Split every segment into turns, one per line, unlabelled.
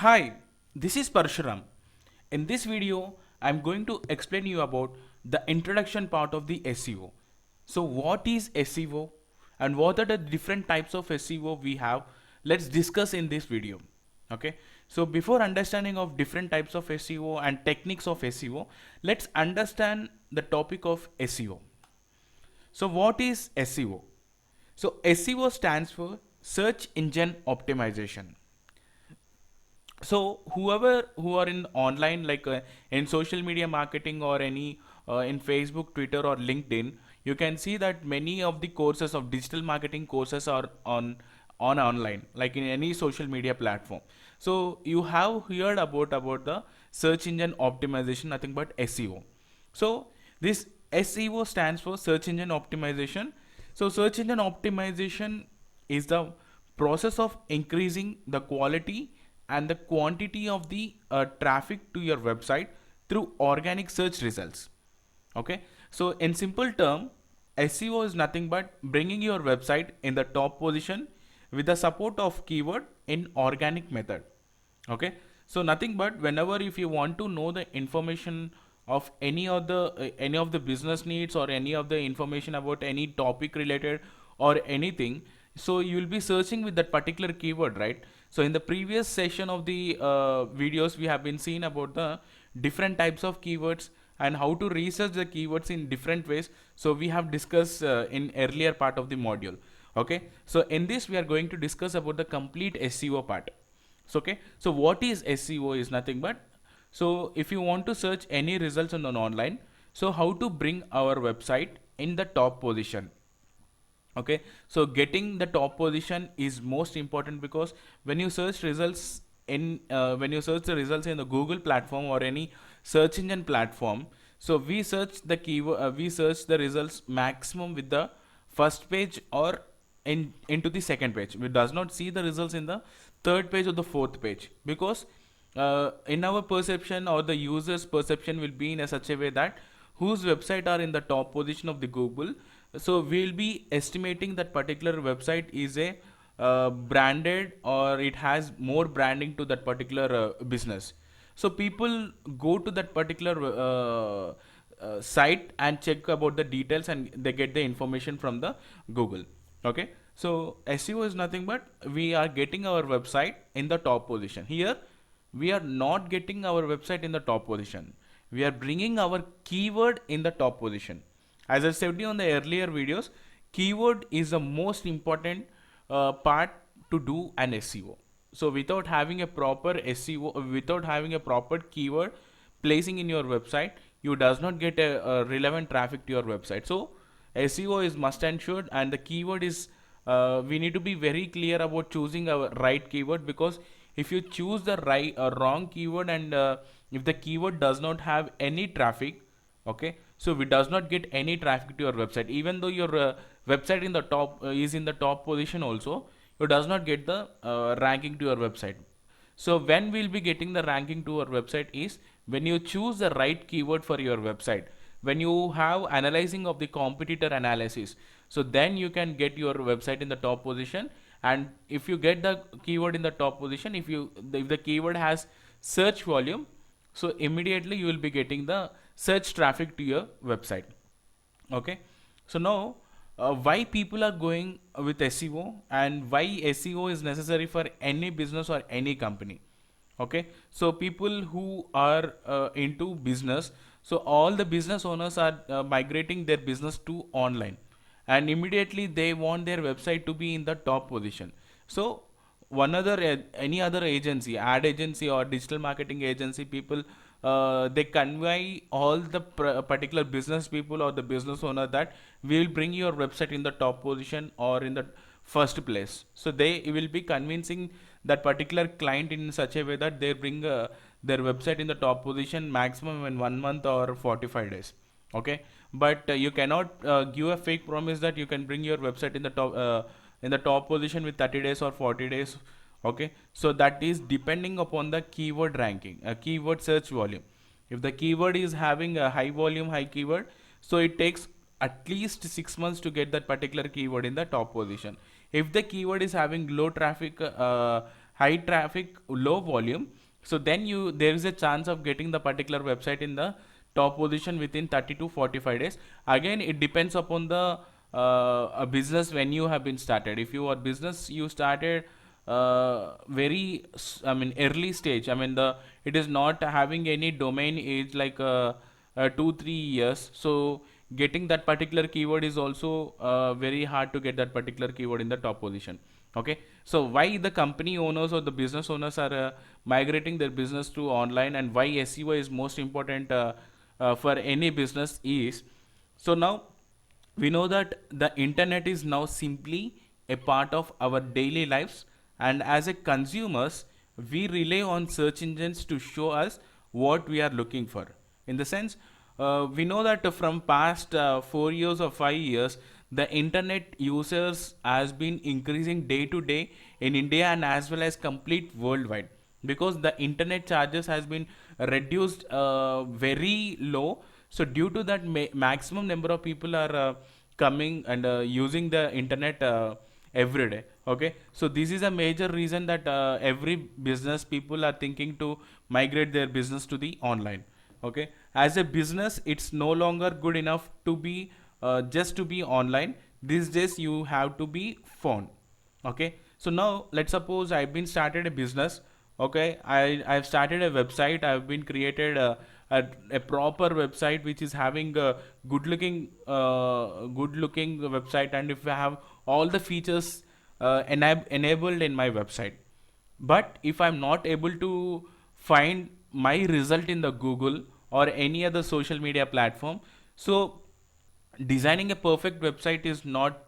Hi, this is Parshuram. In this video, I'm going to explain you about the introduction part of the SEO. So what is SEO and what are the different types of SEO we have? Let's discuss in this video. Okay. So before understanding of different types of SEO and techniques of SEO, let's understand the topic of SEO. So what is SEO? So SEO stands for Search Engine Optimization. So whoever who are in online in social media marketing or any in Facebook, Twitter or LinkedIn, you can see that many of the courses of digital marketing courses are on online, like in any social media platform. So you have heard about the search engine optimization, nothing but SEO. So this SEO stands for search engine optimization. So search engine optimization is the process of increasing the quality and the quantity of the traffic to your website through organic search results. Okay, so in simple term, SEO is nothing but bringing your website in the top position with the support of keyword in organic method. Okay, so nothing but whenever if you want to know the information of any of the business needs or any of the information about any topic related or anything, so you will be searching with that particular keyword, right? So in the previous session of the videos, we have been seeing about the different types of keywords and how to research the keywords in different ways. So we have discussed in earlier part of the module. Okay, so in this we are going to discuss about the complete SEO part. So okay, so what is SEO is nothing but, so if you want to search any results on an online, so how to bring our website in the top position. Okay, so getting the top position is most important because when you search results in when you search the results in the Google platform or any search engine platform, so we search the keyword, we search the results maximum with the first page or into the second page. We does not see the results in the third page or the fourth page because in our perception or the user's perception will be in a such a way that whose website are in the top position of the Google, so we'll be estimating that particular website is a branded or it has more branding to that particular business. So people go to that particular site and check about the details and they get the information from the Google. Okay, so SEO is nothing but we are getting our website in the top position. Here we are not getting our website in the top position, we are bringing our keyword in the top position. As I said you on the earlier videos, keyword is the most important part to do an SEO. So without having a proper SEO, without having a proper keyword placing in your website, you does not get a relevant traffic to your website. So SEO is must and should, and the keyword is we need to be very clear about choosing a right keyword, because if you choose the right or wrong keyword and if the keyword does not have any traffic, okay, so we does not get any traffic to your website, even though your website in the top is in the top position also, you does not get the ranking to your website. So when we'll be getting the ranking to our website is when you choose the right keyword for your website, when you have analyzing of the competitor analysis, so then you can get your website in the top position. And if you get the keyword in the top position, if the keyword has search volume, so immediately you will be getting the search traffic to your website. Okay, so now why people are going with SEO and why SEO is necessary for any business or any company. Okay, so people who are into business, so all the business owners are migrating their business to online, and immediately they want their website to be in the top position. So one other any other agency, ad agency or digital marketing agency people, they convey all the particular business people or the business owner that we will bring your website in the top position or in the first place. So they will be convincing that particular client in such a way that they bring their website in the top position maximum in 1 month or 45 days. Okay, but you cannot give a fake promise that you can bring your website in the top position with 30 days or 40 days. Okay, so that is depending upon the keyword ranking, keyword search volume. If the keyword is having a high volume, high keyword, so it takes at least 6 months to get that particular keyword in the top position. If the keyword is having low traffic high traffic, low volume, so then there is a chance of getting the particular website in the top position within 30 to 45 days. Again, it depends upon the a business when you have been started. If your business you started early stage, it is not having any domain age like 2 3 years, so getting that particular keyword is also very hard to get that particular keyword in the top position. Okay, so why the company owners or the business owners are migrating their business to online, and why SEO is most important for any business is, so now we know that the internet is now simply a part of our daily lives, and as a consumers we rely on search engines to show us what we are looking for. In the sense, we know that from past 4 years or 5 years, the internet users has been increasing day to day in India and as well as complete worldwide, because the internet charges has been reduced very low. So due to that, maximum number of people are coming and using the internet every day. Okay, so this is a major reason that every business people are thinking to migrate their business to the online. Okay, as a business it's no longer good enough to be just to be online. These days you have to be found. Okay, so now let's suppose I've been started a business. Okay, I've started a website. I've been created a proper website which is having a good looking website, and if I have all the features enabled in my website, but if I'm not able to find my result in the Google or any other social media platform, so designing a perfect website is not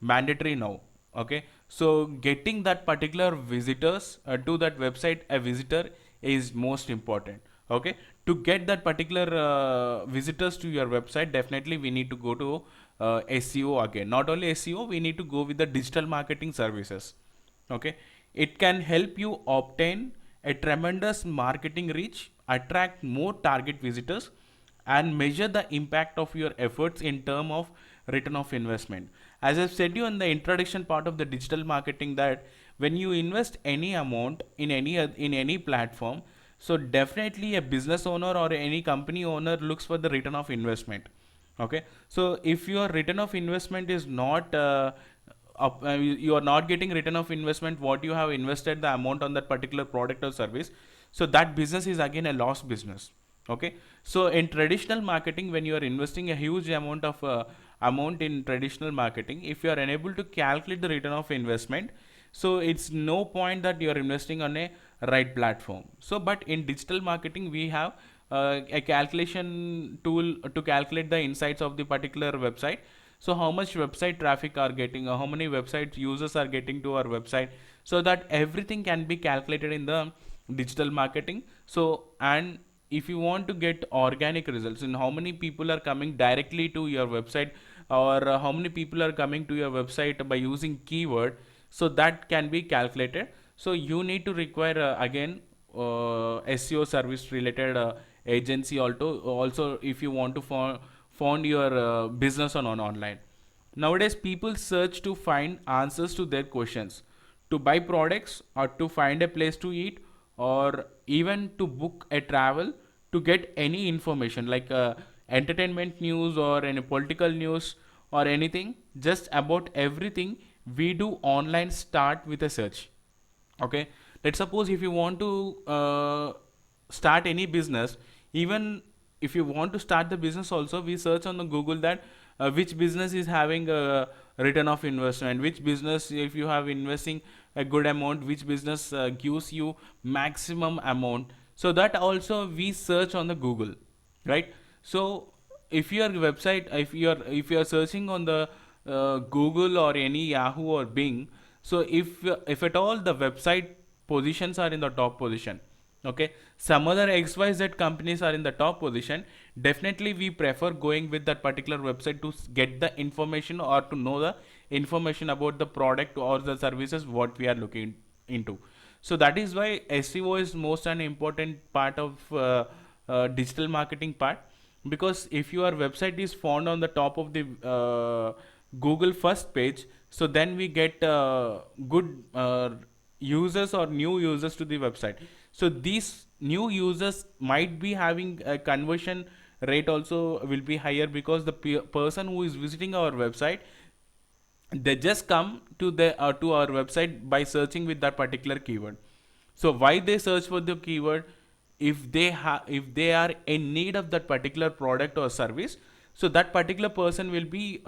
mandatory now. Okay, so getting that particular visitors to that website, a visitor is most important. Okay, to get that particular visitors to your website, definitely we need to go to SEO. Again, not only SEO, we need to go with the digital marketing services. Okay, it can help you obtain a tremendous marketing reach, attract more target visitors, and measure the impact of your efforts in term of return of investment. As I've said you in the introduction part of the digital marketing, that when you invest any amount in any platform, so definitely a business owner or any company owner looks for the return of investment. Okay, so if your return of investment is not you are not getting return of investment what you have invested the amount on that particular product or service, so that business is again a loss business. Okay, so in traditional marketing, when you are investing a huge amount of amount in traditional marketing, if you are unable to calculate the return of investment, so it's no point that you are investing on a right platform. So but in digital marketing we have a calculation tool to calculate the insights of the particular website. So how much website traffic are getting, how many website users are getting to our website, so that everything can be calculated in the digital marketing. So and if you want to get organic results in how many people are coming directly to your website, or how many people are coming to your website by using keyword, so that can be calculated. So you need to require again SEO service related agency also if you want to found your business on online. Nowadays people search to find answers to their questions, to buy products or to find a place to eat, or even to book a travel, to get any information like entertainment news or any political news or anything, just about everything we do online start with a search. Okay, let's suppose if you want to start any business, even if you want to start the business also, we search on the Google that which business is having a return of investment, which business if you have investing a good amount, which business gives you maximum amount, so that also we search on the Google, right? So if your website, if you are searching on the Google or any Yahoo or Bing, so if at all the website positions are in the top position, okay, some other XYZ companies are in the top position, definitely we prefer going with that particular website to get the information or to know the information about the product or the services what we are looking into. So that is why SEO is most an important part of digital marketing part, because if your website is found on the top of the Google first page, so then we get good users or new users to the website. So these new users might be having a conversion rate also will be higher, because the person who is visiting our website, they just come to our website by searching with that particular keyword. So why they search for the keyword? If they are in need of that particular product or service, so that particular person will be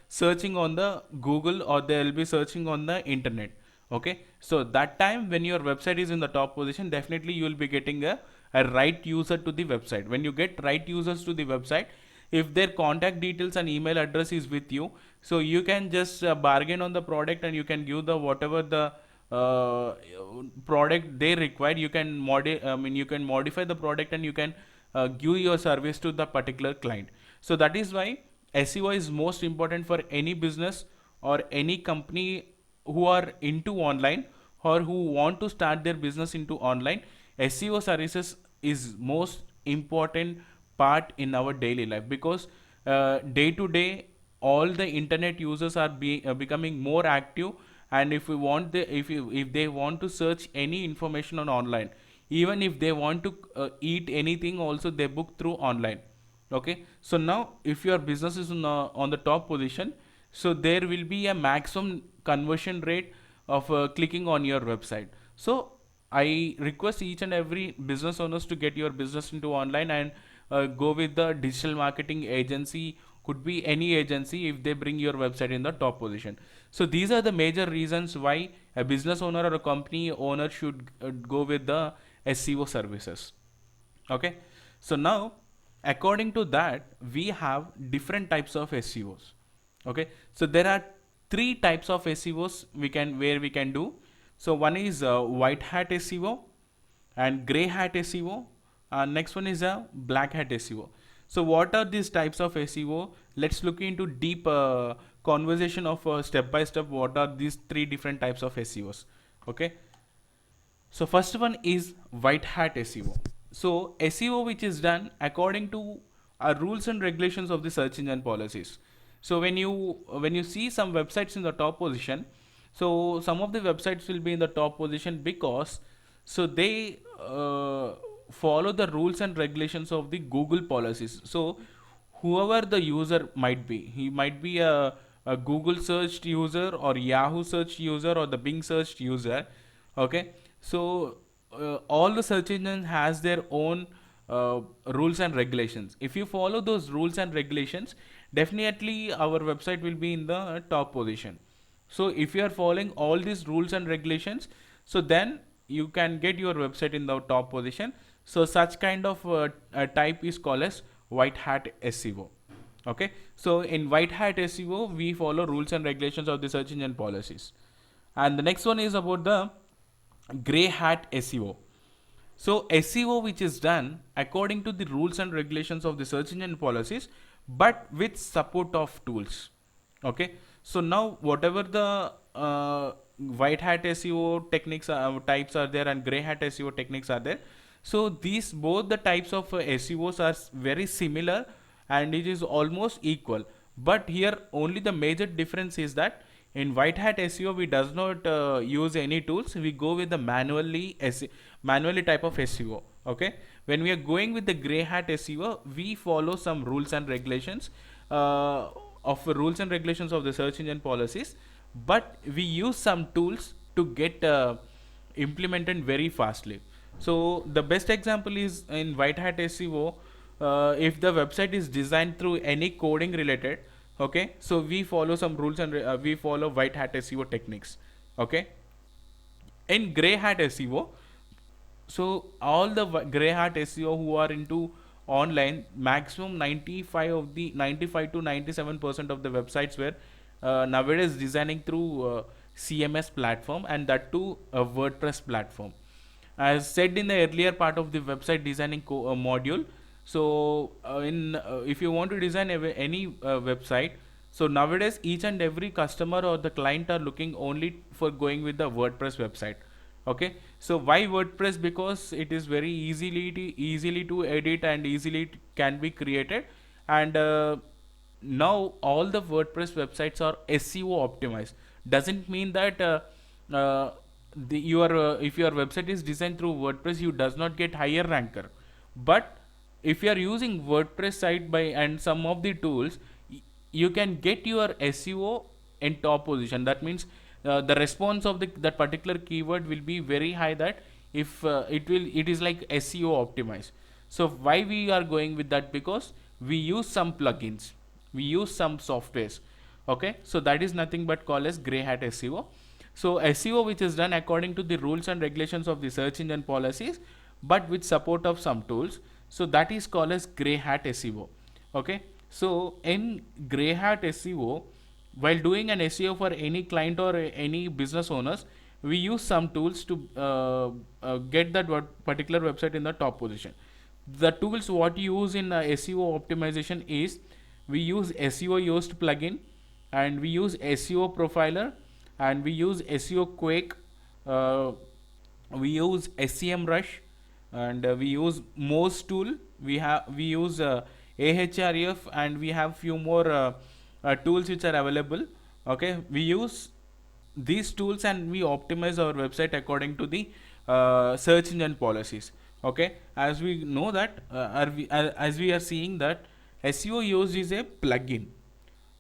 searching on the Google, or they will be searching on the internet. Okay, so that time when your website is in the top position, definitely you will be getting a right user to the website. When you get right users to the website, if their contact details and email address is with you, so you can just bargain on the product, and you can give the whatever the uh, product they require. You can you can modify the product, and you can give your service to the particular client. So that is why SEO is most important for any business or any company who are into online, or who want to start their business into online. SEO services is most important part in our daily life, because day to day all the internet users are becoming more active. And if we want if they want to search any information on online, even if they want to eat anything also, they book through online. Okay, so now if your business is on the top position, so there will be a maximum conversion rate of clicking on your website. So I request each and every business owners to get your business into online, and go with the digital marketing agency, could be any agency, if they bring your website in the top position. So these are the major reasons why a business owner or a company owner should go with the SEO services. Okay, so now according to that, we have different types of SEOs. Okay, so there are three types of SEOs where we can do. So one is white hat SEO, and gray hat SEO, and next one is a black hat SEO. So what are these types of SEO? Let's look into deep conversation of step by step what are these three different types of SEOs. Okay, so first one is white hat SEO. So SEO which is done according to rules and regulations of the search engine policies. So when you see some websites in the top position, so some of the websites will be in the top position because so they follow the rules and regulations of the Google policies. So whoever the user might be, he might be a Google searched user, or Yahoo searched user, or the Bing searched user. Okay, so all the search engine has their own rules and regulations. If you follow those rules and regulations, definitely our website will be in the top position. So if you are following all these rules and regulations, so then you can get your website in the top position. So such kind of type is called as white hat SEO. Okay, so in white hat SEO we follow rules and regulations of the search engine policies. And the next one is about the gray hat SEO. So SEO which is done according to the rules and regulations of the search engine policies, but with support of tools. Okay, so now whatever the white hat SEO techniques types are there, and gray hat SEO techniques are there. So these both the types of SEOs are very similar, and it is almost equal. But here only the major difference is that in white hat SEO we does not use any tools. We go with the manually type of SEO. Okay, when we are going with the gray hat SEO, we follow some rules and regulations of the search engine policies, but we use some tools to get implemented very fastly. So the best example is in white hat SEO. If the website is designed through any coding related, okay, so we follow some rules, and we follow white hat SEO techniques. Okay, in gray hat SEO, so all the gray hat SEO who are into online, maximum 95 to 97% of the websites were nowadays designing through CMS platform, and that too a WordPress platform. As said in the earlier part of the website designing module, so in if you want to design any website, so nowadays each and every customer or the client are looking only for going with the WordPress website. Okay, so why WordPress? Because it is very easily to edit, and easily can be created. And now all the WordPress websites are SEO optimized. Doesn't mean that your if your website is designed through WordPress, you does not get higher ranker. But if you are using WordPress site by and some of the tools, you can get your SEO in top position. That means the response of that particular keyword will be very high, that if it is like SEO optimized. So why we are going with that? Because we use some plugins, we use some softwares. Okay, so that is nothing but called as grey hat SEO. So SEO which is done according to the rules and regulations of the search engine policies, but with support of some tools. So that is called as grey hat SEO. Okay, so in grey hat SEO, while doing an SEO for any client or any business owners, we use some tools to get that particular website in the top position. The tools what you use in SEO optimization is, we use SEO Yoast plugin, and we use SEO profiler, and we use SEO Quake, uh, we use SEM Rush, and we use Moz tool. We use Ahref, and we have few more tools which are available. Okay, we use these tools and we optimize our website according to the search engine policies. Okay, as we know that as we are seeing that SEO Yoast is a plugin.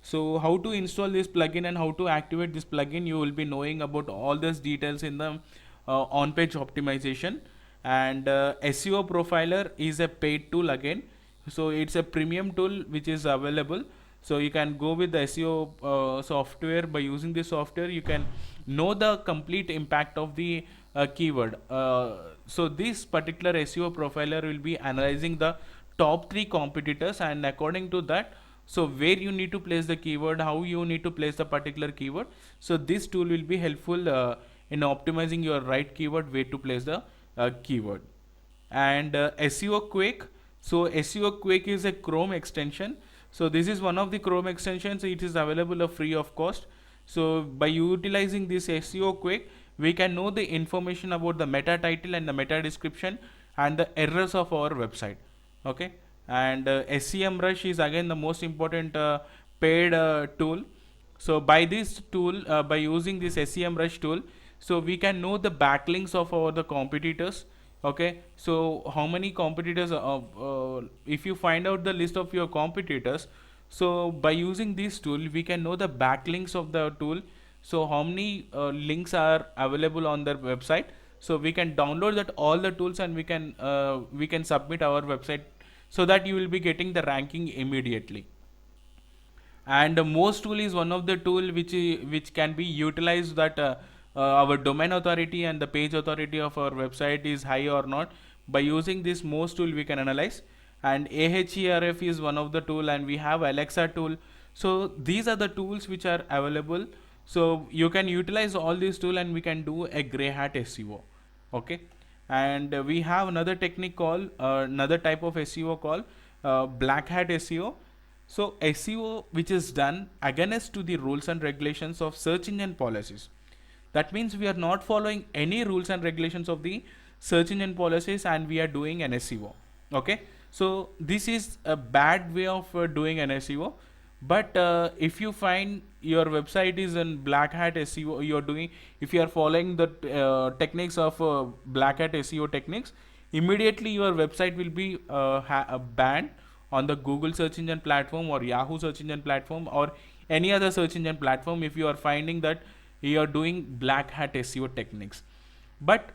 So how to install this plugin and how to activate this plugin, you will be knowing about all these details in the on-page optimization. And SEO profiler is a paid tool again, so it's a premium tool which is available. So you can go with the SEO software. By using this software, you can know the complete impact of the keyword. So this particular SEO profiler will be analyzing the top 3 competitors, and according to that, so where you need to place the keyword, how you need to place the particular keyword. So this tool will be helpful in optimizing your right keyword, where to place the keyword. And SEO Quake. So SEO Quake is a Chrome extension. So this is one of the Chrome extensions. It is available free of cost. So by utilizing this SEO Quake, we can know the information about the meta title and the meta description and the errors of our website. Okay, and SEM Rush is again the most important paid tool. So by this tool, by using this SEM Rush tool, so we can know the backlinks of our the competitors. Okay, so how many competitors if you find out the list of your competitors, so by using this tool we can know the backlinks of the tool. So how many links are available on their website, so we can download that all the tools, and we can submit our website, so that you will be getting the ranking immediately. And Moz tool is one of the tool which can be utilized, that our domain authority and the page authority of our website is high or not. By using this Moz tool, we can analyze. And Ahref is one of the tool, and we have Alexa tool. So these are the tools which are available. So you can utilize all these tools, and we can do a grey hat SEO. Okay, and we have another technique called another type of SEO called black hat SEO. So SEO which is done against to the rules and regulations of search engine policies. That means we are not following any rules and regulations of the search engine policies, and we are doing an SEO. Okay, so this is a bad way of doing an SEO. But if you find your website is in black hat SEO, you're doing, if you are following the techniques of black hat SEO techniques, immediately your website will be banned on the Google search engine platform or Yahoo search engine platform or any other search engine platform, if you are finding that you are doing black hat SEO techniques. But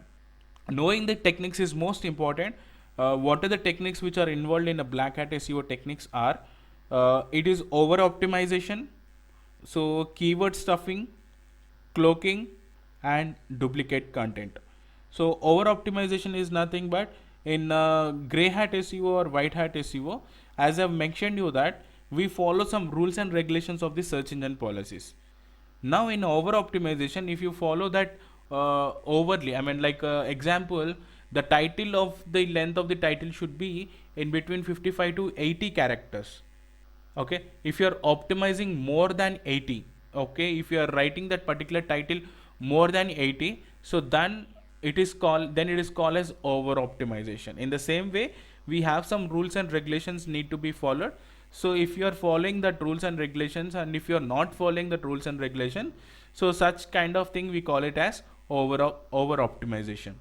knowing the techniques is most important. What are the techniques which are involved in a black hat SEO techniques are, it is over optimization, so keyword stuffing, cloaking, and duplicate content. So over optimization is nothing but in gray hat SEO or white hat SEO, as I've mentioned you that we follow some rules and regulations of the search engine policies. Now in over optimization, if you follow that overly, I mean like example, the title of the length of the title should be in between 55 to 80 characters. Okay, if you are optimizing more than 80, okay, if you are writing that particular title more than 80, so then it is called as over optimization. In the same way, we have some rules and regulations need to be followed. So if you are following that rules and regulations, and if you are not following that rules and regulation, so such kind of thing we call it as over optimization.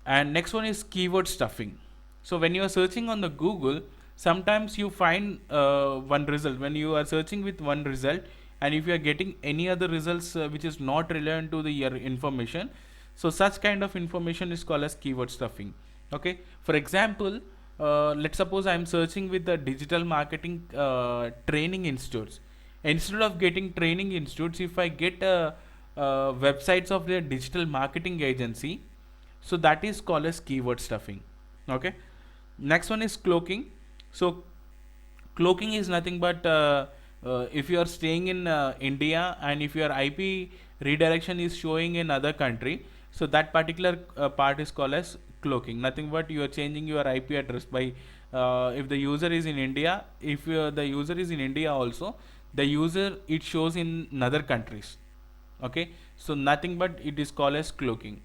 And next one is keyword stuffing. So when you are searching on the Google, sometimes you find one result. When you are searching with one result, and if you are getting any other results which is not relevant to the your information, so such kind of information is called as keyword stuffing. Okay, for example, let's suppose I am searching with the digital marketing training institutes. Instead of getting training institutes, if I get websites of their digital marketing agency, so that is called as keyword stuffing. Okay, next one is cloaking. So cloaking is nothing but if you are staying in India, and if your IP redirection is showing in other country, so that particular part is called as cloaking. Nothing but you are changing your IP address by if the user is in India, if the user is in India also, the user it shows in other countries. Okay, so nothing but it is called as cloaking.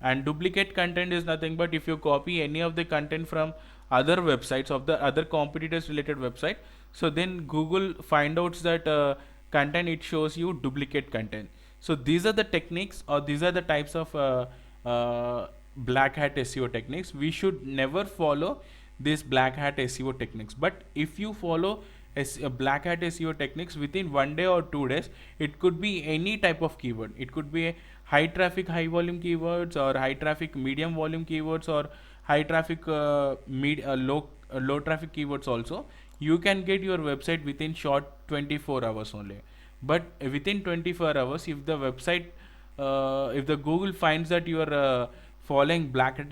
And duplicate content is nothing but if you copy any of the content from other websites of the other competitors related website, so then Google find out that content it shows you duplicate content. So these are the techniques, or these are the types of black hat SEO techniques. We should never follow these black hat SEO techniques, but if you follow black hat SEO techniques within 1 day or 2 days, it could be any type of keyword. It could be a high traffic high volume keywords, or high traffic medium volume keywords, or high traffic low traffic keywords also. You can get your website within short 24 hours only. But within 24 hours, if the website if the Google finds that you are following black hat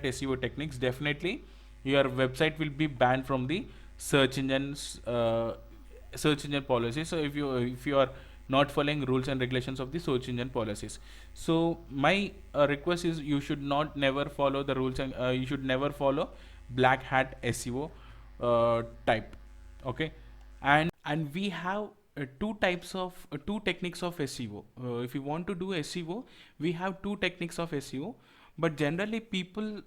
SEO techniques, definitely your website will be banned from the search engine policies. So if you are not following rules and regulations of the search engine policies, so my request is you should not never follow the rules, and you should never follow black hat SEO type. Okay, and we have two techniques of SEO. If you want to do SEO, we have two techniques of SEO, but generally people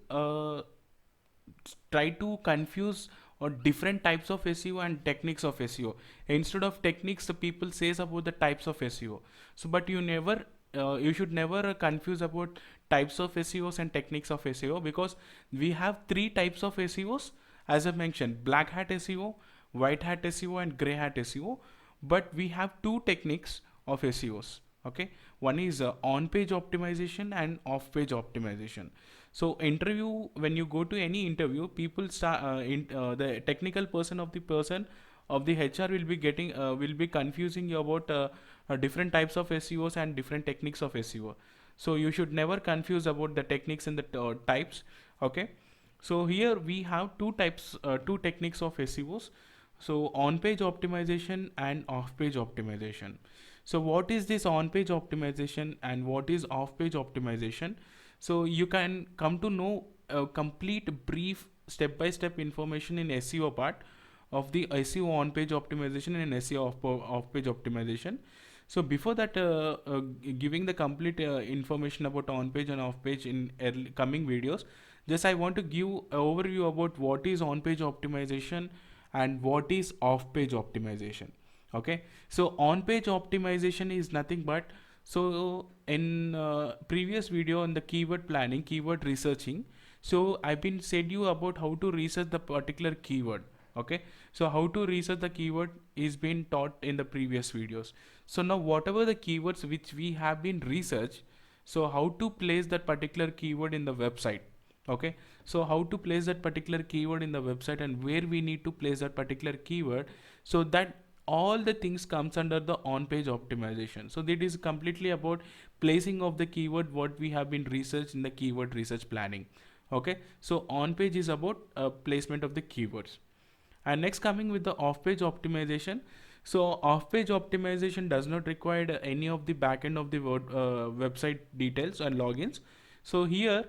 try to confuse or different types of SEO and techniques of SEO. Instead of techniques, the people says about the types of SEO. So, but you should never confuse about types of SEOs and techniques of SEO, because we have three types of SEOs, as I mentioned: black hat SEO, white hat SEO, and gray hat SEO. But we have two techniques of SEOs. Okay, one is on-page optimization and off-page optimization. So interview, when you go to any interview, people start the technical person of the HR will be getting will be confusing you about different types of SEOs and different techniques of SEO. So you should never confuse about the techniques and the types. Okay, so here we have two techniques of SEOs. So on-page optimization and off-page optimization. So what is this on-page optimization and what is off-page optimization? So you can come to know a complete brief step-by-step information in SEO part of the SEO on-page optimization and SEO off-page optimization. So before that, giving the complete information about on-page and off-page in coming videos, just I want to give an overview about what is on-page optimization and what is off-page optimization. Okay, so on-page optimization is nothing but, so in previous video on the keyword planning, keyword researching, so I've been said you about how to research the particular keyword. Okay, so how to research the keyword is been taught in the previous videos. So now whatever the keywords which we have been researched, so how to place that particular keyword in the website. Okay, so how to place that particular keyword in the website and where we need to place that particular keyword, so that all the things comes under the on-page optimization. So that is completely about placing of the keyword what we have been researched in the keyword research planning. Okay, so on-page is about placement of the keywords. And next, coming with the off-page optimization. So off-page optimization does not require any of the backend of the website details and logins. So here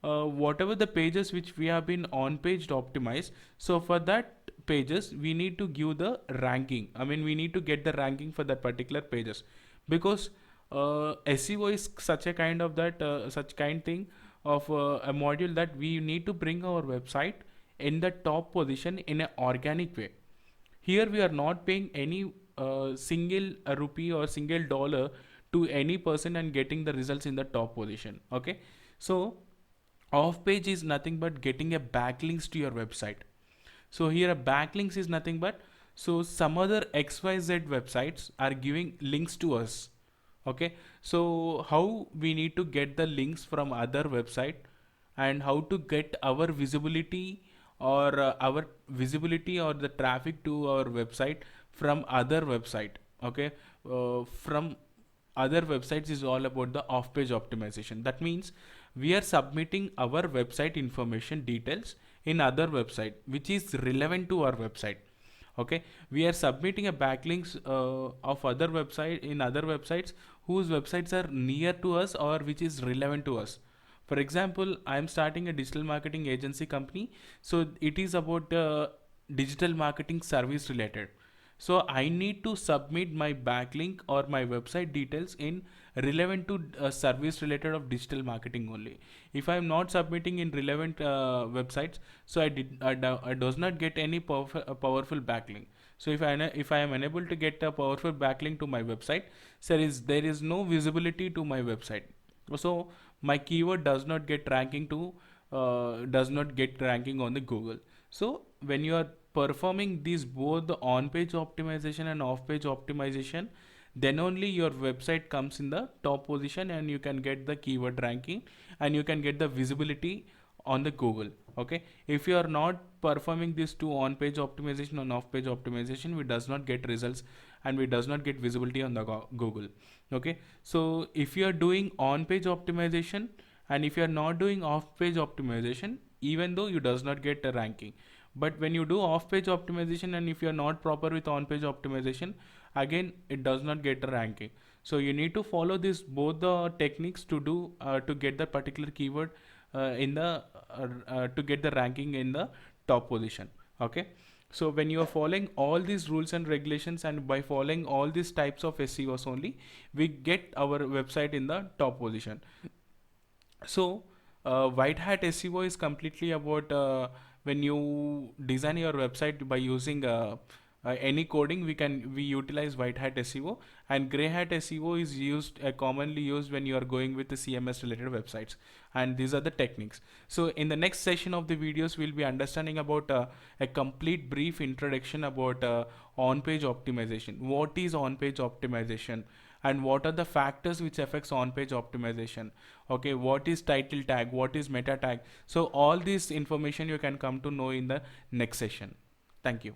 whatever the pages which we have been on page optimized, so for that pages we need to give the ranking. I mean, we need to get the ranking for that particular pages, because SEO is such a kind of that such kind thing of a module that we need to bring our website in the top position in an organic way. Here we are not paying any single rupee or single dollar to any person and getting the results in the top position. Okay, so off page is nothing but getting a backlinks to your website. So here a backlinks is nothing but, so some other XYZ websites are giving links to us. Okay, so how we need to get the links from other website, and how to get our visibility, or our visibility or the traffic to our website from other website. Okay, from other websites is all about the off page optimization. That means we are submitting our website information details in other website which is relevant to our website. Okay, we are submitting a backlinks of other website in other websites whose websites are near to us or which is relevant to us. For example, I am starting a digital marketing agency company, so it is about digital marketing service related. So I need to submit my backlink or my website details in relevant to service related of digital marketing only. If I am not submitting in relevant websites, so I does not get any powerful backlink. So if I am unable to get a powerful backlink to my website, there is no visibility to my website. So my keyword does not get ranking on the Google. So when you are performing these both the on page optimization and off page optimization, then only your website comes in the top position and you can get the keyword ranking and you can get the visibility on the Google. Okay, if you are not performing these two, on page optimization and off page optimization, we does not get results and we does not get visibility on the Google. Okay, so if you are doing on page optimization and if you are not doing off page optimization, even though you does not get a ranking, but when you do off page optimization and if you are not proper with on page optimization, again it does not get a ranking. So you need to follow this both the techniques to do to get the particular keyword in the to get the ranking in the top position. Okay, so when you are following all these rules and regulations and by following all these types of SEOs only, we get our website in the top position. So white hat SEO is completely about when you design your website by using any coding, we utilize white hat SEO, and gray hat SEO is used commonly used when you are going with the CMS related websites, and these are the techniques. So in the next session of the videos, we'll be understanding about a complete brief introduction about on page optimization. What is on page optimization? And what are the factors which affects on page optimization? Okay, what is title tag, what is meta tag? So all this information you can come to know in the next session. Thank you.